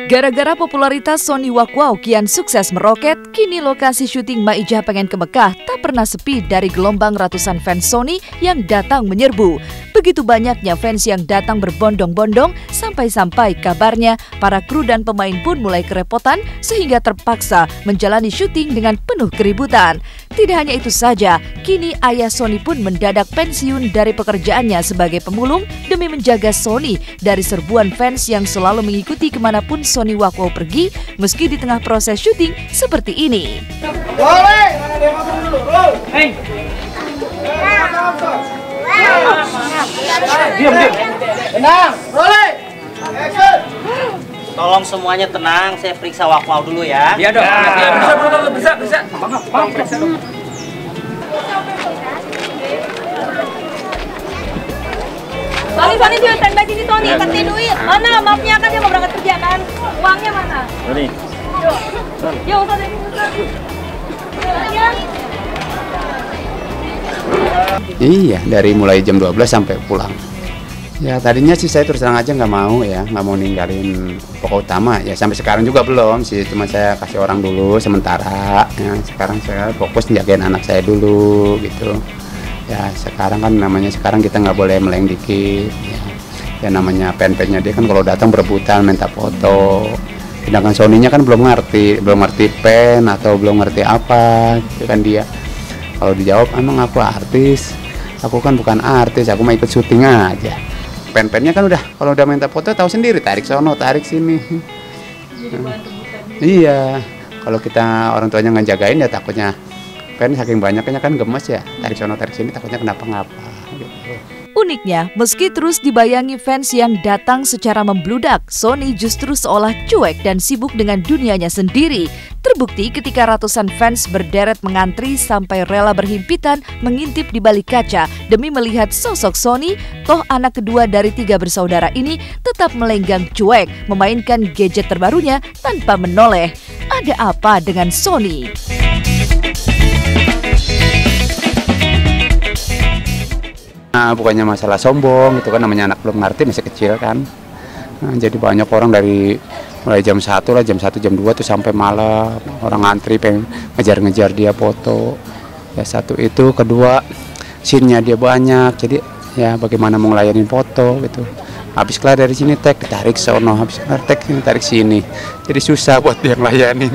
Gara-gara popularitas Sony Wakwau kian sukses meroket, kini lokasi syuting Maijah Pengen ke Mekah tak pernah sepi dari gelombang ratusan fans Sony yang datang menyerbu. Begitu banyaknya fans yang datang berbondong-bondong, sampai-sampai kabarnya para kru dan pemain pun mulai kerepotan sehingga terpaksa menjalani syuting dengan penuh keributan. Tidak hanya itu saja, kini ayah Sony pun mendadak pensiun dari pekerjaannya sebagai pemulung demi menjaga Sony dari serbuan fans yang selalu mengikuti kemanapun Sony Wakwau pergi, meski di tengah proses syuting seperti ini. Diam. Tenang, rolling. Action. Tolong semuanya tenang, saya periksa Wakwau dulu ya. Iya dong. Bisa. Bang, periksa dong. Sony juga standby sini Sony, kasih duit. Mana maafnya kan dia mau berangkat kerja kan? Uangnya mana? Ini. Yo, usah dari Iya, dari mulai jam 12 sampai pulang. Ya tadinya sih saya terus terang aja nggak mau ninggalin pokok utama. Ya sampai sekarang juga belum sih, cuma saya kasih orang dulu sementara. Ya, sekarang saya fokus jagain anak saya dulu gitu. Ya sekarang kan namanya sekarang kita nggak boleh meleng dikit. Ya namanya pen-pennya dia kan kalau datang berebutan minta foto. Sedangkan Sony-nya kan belum ngerti pen atau belum ngerti apa, gitu kan dia. Kalau dijawab emang aku artis, aku kan bukan artis, aku mau ikut syuting aja. Pen-pennya kan kalau udah minta foto tahu sendiri, tarik sono, tarik sini. Iya, kalau kita orang tuanya nggak jagain ya takutnya pen saking banyaknya kan gemes ya, tarik sono tarik sini takutnya kenapa-ngapa. Gitu. Uniknya, meski terus dibayangi fans yang datang secara membludak, Sony justru seolah cuek dan sibuk dengan dunianya sendiri. Terbukti ketika ratusan fans berderet mengantri sampai rela berhimpitan mengintip di balik kaca demi melihat sosok Sony, toh anak kedua dari 3 bersaudara ini tetap melenggang cuek memainkan gadget terbarunya tanpa menoleh. Ada apa dengan Sony? Nah, bukannya masalah sombong, itu kan namanya anak belum ngerti, masih kecil kan. Nah, jadi banyak orang dari mulai jam 1 lah, jam 1, jam 2 tuh sampai malam. Orang ngantri pengen ngejar-ngejar dia foto. Ya satu itu, kedua scene-nya dia banyak, jadi ya bagaimana mau ngelayanin foto gitu. Habis kelar dari sini tag, ditarik sono, habis kelar tag, ditarik sini. Jadi susah buat dia ngelayanin.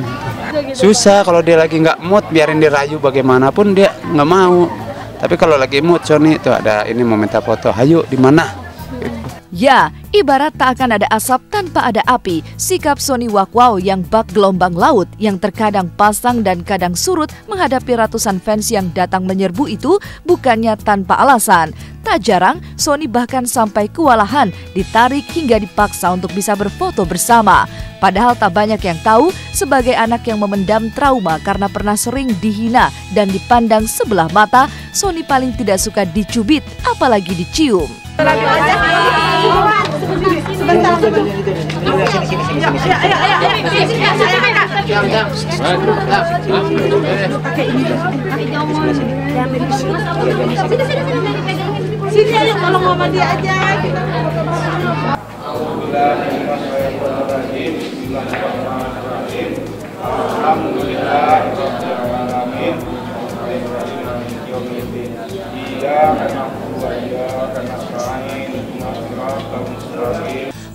Susah kalau dia lagi nggak mood, biarin dia rayu bagaimanapun dia nggak mau. Tapi kalau lagi mood Sony itu ada ini mau minta foto, hayu di mana? Ya, ibarat tak akan ada asap tanpa ada api. Sikap Sony Wakwau yang bak gelombang laut yang terkadang pasang dan kadang surut menghadapi ratusan fans yang datang menyerbu itu bukannya tanpa alasan. Tak jarang Sony bahkan sampai kewalahan, ditarik hingga dipaksa untuk bisa berfoto bersama. Padahal tak banyak yang tahu, sebagai anak yang memendam trauma karena pernah sering dihina dan dipandang sebelah mata, Sony paling tidak suka dicubit, apalagi dicium. Sini ayo tolong mama dia aja.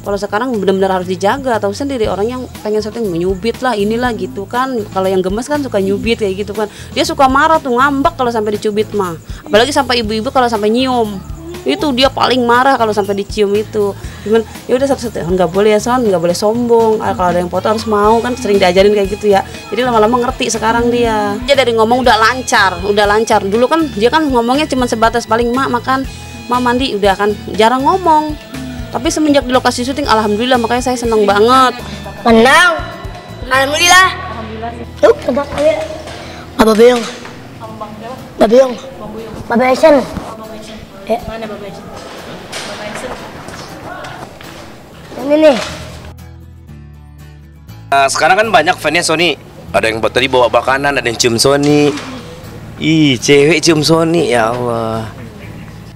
Kalau sekarang benar-benar harus dijaga, tahu sendiri orang yang pengen syuting menyubit lah inilah gitu kan. Kalau yang gemes kan suka nyubit kayak gitu kan. Dia suka marah tuh, ngambek kalau sampai dicubit mah. Apalagi sampai ibu-ibu kalau sampai nyium. Itu dia paling marah kalau sampai dicium itu. Cuman ya udah satu-satu nggak boleh ya Son, nggak boleh sombong. Kalau ada yang foto harus mau kan, sering diajarin kayak gitu ya. Jadi lama-lama ngerti sekarang dia. Dia dari ngomong udah lancar. Dulu kan dia kan ngomongnya cuma sebatas paling mak makan, mak mandi, udah kan jarang ngomong. Tapi semenjak di lokasi syuting, alhamdulillah, makanya saya senang banget. Menang, alhamdulillah. Tuh, tebak aja. Baba Beyong. Baba Esen. Mana Baba Esen? Yang ini. Sekarang kan banyak fansnya Sony. Ada yang tadi bawa makanan, ada yang cium Sony. Ih, cewek cium Sony, ya Allah.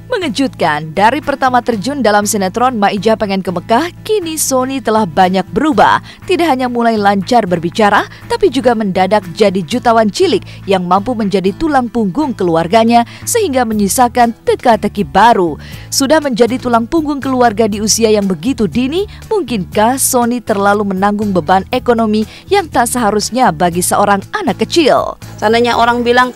Mengejutkan, dari pertama terjun dalam sinetron Maijah Pengen ke Mekah, kini Sony telah banyak berubah. Tidak hanya mulai lancar berbicara, tapi juga mendadak jadi jutawan cilik yang mampu menjadi tulang punggung keluarganya sehingga menyisakan teka-teki baru. Sudah menjadi tulang punggung keluarga di usia yang begitu dini, mungkinkah Sony terlalu menanggung beban ekonomi yang tak seharusnya bagi seorang anak kecil? Seandainya orang bilang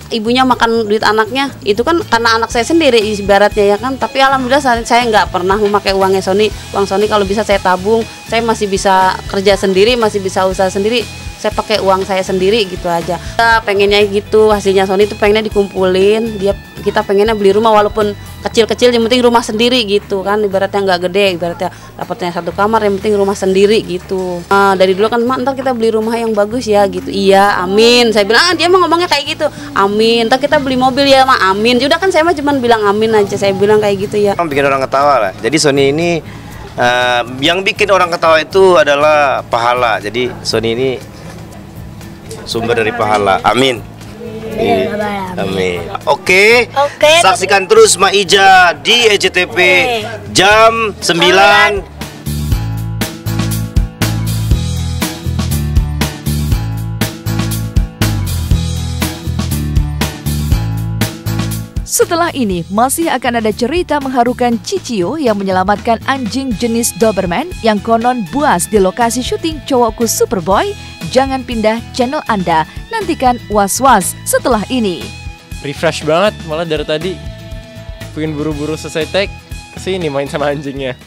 ibunya makan duit anaknya, itu kan karena anak saya sendiri ibaratnya ya kan. Tapi alhamdulillah saya nggak pernah memakai uangnya Sony. Uang Sony kalau bisa saya tabung, saya masih bisa kerja sendiri, masih bisa usaha sendiri. Saya pakai uang saya sendiri gitu aja. Kita pengennya gitu, hasilnya Sony itu pengennya dikumpulin. Kita pengennya beli rumah walaupun kecil-kecil, yang penting rumah sendiri gitu kan. Ibaratnya nggak gede, ibaratnya dapatnya 1 kamar, yang penting rumah sendiri gitu. Dari dulu kan, "Mak, ntar kita beli rumah yang bagus ya," gitu. "Iya, amin." Saya bilang, dia mah ngomongnya kayak gitu, "Amin." "Ntar kita beli mobil ya, Mak." "Amin." Udah kan saya mah cuma bilang amin aja, saya bilang kayak gitu ya. Bikin orang ketawa lah. Jadi Sony ini yang bikin orang ketawa itu adalah pahala. Jadi Sony ini sumber dari pahala. Amin. Amin. Oke. Saksikan terus Maijah di EJTV jam 9. Setelah ini, masih akan ada cerita mengharukan Cicio yang menyelamatkan anjing jenis Doberman yang konon buas di lokasi syuting Cowokku Superboy. Jangan pindah channel Anda, nantikan Was-Was setelah ini. Refresh banget, malah dari tadi pengen buru-buru selesai tag, kesini main sama anjingnya.